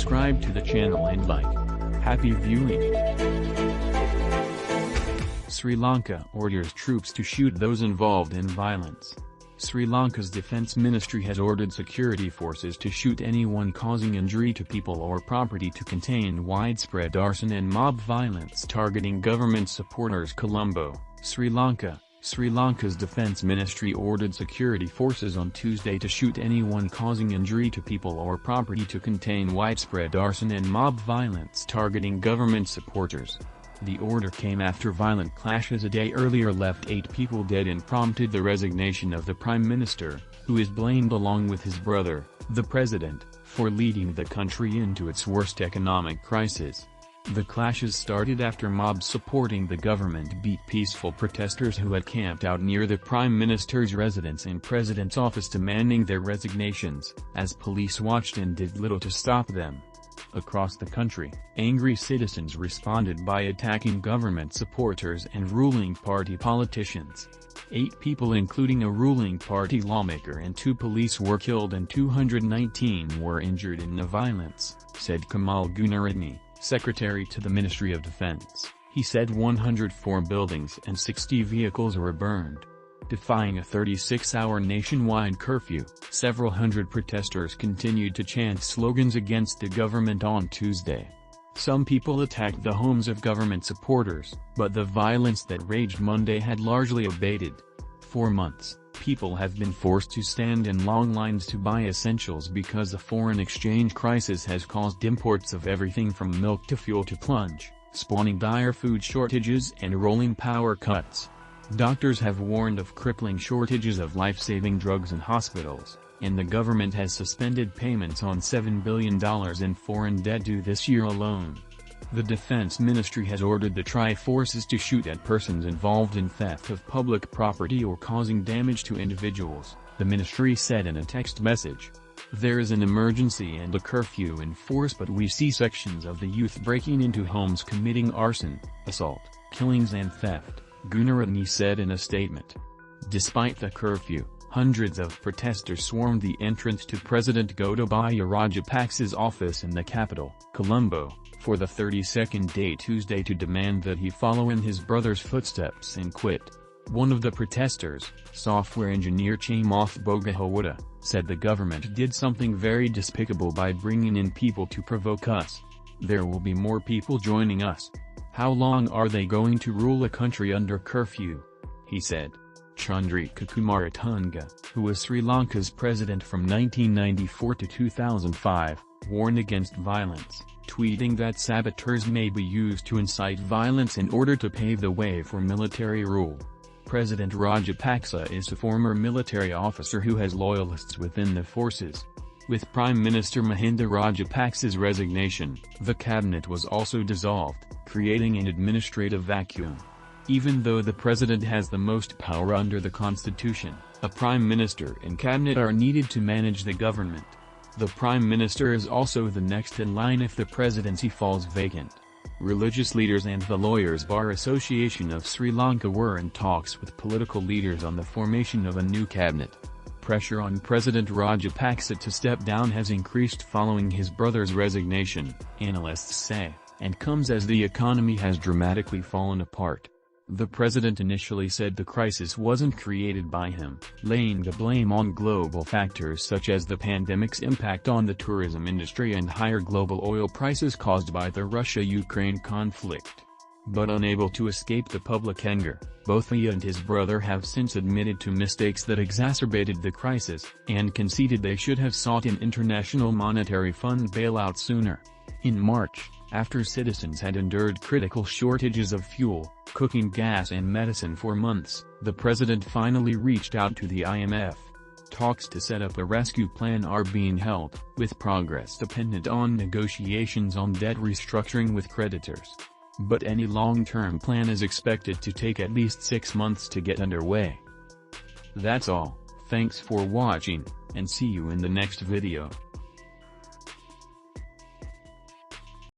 subscribe to the channel and like. Happy viewing. Sri Lanka orders troops to shoot those involved in violence. Sri Lanka's defense ministry has ordered security forces to shoot anyone causing injury to people or property to contain widespread arson and mob violence targeting government supporters. Colombo, Sri Lanka. Sri Lanka's defense ministry ordered security forces on Tuesday to shoot anyone causing injury to people or property to contain widespread arson and mob violence targeting government supporters. The order came after violent clashes a day earlier left 8 people dead and prompted the resignation of the Prime Minister, who is blamed along with his brother, the President, for leading the country into its worst economic crisis. The clashes started after mobs supporting the government beat peaceful protesters who had camped out near the Prime Minister's residence and President's office demanding their resignations, as police watched and did little to stop them. Across the country, angry citizens responded by attacking government supporters and ruling party politicians. 8 people including a ruling party lawmaker and 2 police were killed and 219 were injured in the violence, said Kamal Gunaratne, secretary to the Ministry of Defense. He said 104 buildings and 60 vehicles were burned. Defying a 36-hour nationwide curfew, several hundred protesters continued to chant slogans against the government on Tuesday. Some people attacked the homes of government supporters, but the violence that raged Monday had largely abated. For months, people have been forced to stand in long lines to buy essentials because the foreign exchange crisis has caused imports of everything from milk to fuel to plunge, spawning dire food shortages and rolling power cuts. Doctors have warned of crippling shortages of life-saving drugs in hospitals, and the government has suspended payments on $7 billion in foreign debt due this year alone. The Defense Ministry has ordered the tri-forces to shoot at persons involved in theft of public property or causing damage to individuals, the ministry said in a text message. There is an emergency and a curfew in force, but we see sections of the youth breaking into homes committing arson, assault, killings and theft, Gunaratne said in a statement. Despite the curfew, hundreds of protesters swarmed the entrance to President Gotabaya Rajapaksa's office in the capital, Colombo, for the 32nd day Tuesday to demand that he follow in his brother's footsteps and quit. One of the protesters, software engineer Chamoth Bogahawada, said the government did something very despicable by bringing in people to provoke us. There will be more people joining us. How long are they going to rule a country under curfew? He said. Chandrika Kumaratunga, who was Sri Lanka's president from 1994 to 2005, warned against violence, tweeting that saboteurs may be used to incite violence in order to pave the way for military rule. President Rajapaksa is a former military officer who has loyalists within the forces. With Prime Minister Mahinda Rajapaksa's resignation, the cabinet was also dissolved, creating an administrative vacuum. Even though the president has the most power under the constitution, a prime minister and cabinet are needed to manage the government. The prime minister is also the next in line if the presidency falls vacant. Religious leaders and the Lawyers Bar Association of Sri Lanka were in talks with political leaders on the formation of a new cabinet. Pressure on President Rajapaksa to step down has increased following his brother's resignation, analysts say, and comes as the economy has dramatically fallen apart. The president initially said the crisis wasn't created by him, laying the blame on global factors such as the pandemic's impact on the tourism industry and higher global oil prices caused by the Russia-Ukraine conflict. But unable to escape the public anger, both he and his brother have since admitted to mistakes that exacerbated the crisis, and conceded they should have sought an International Monetary Fund bailout sooner. In March, after citizens had endured critical shortages of fuel, cooking gas and medicine for months, the president finally reached out to the IMF. Talks to set up a rescue plan are being held, with progress dependent on negotiations on debt restructuring with creditors. But any long-term plan is expected to take at least 6 months to get underway. That's all, thanks for watching, and see you in the next video.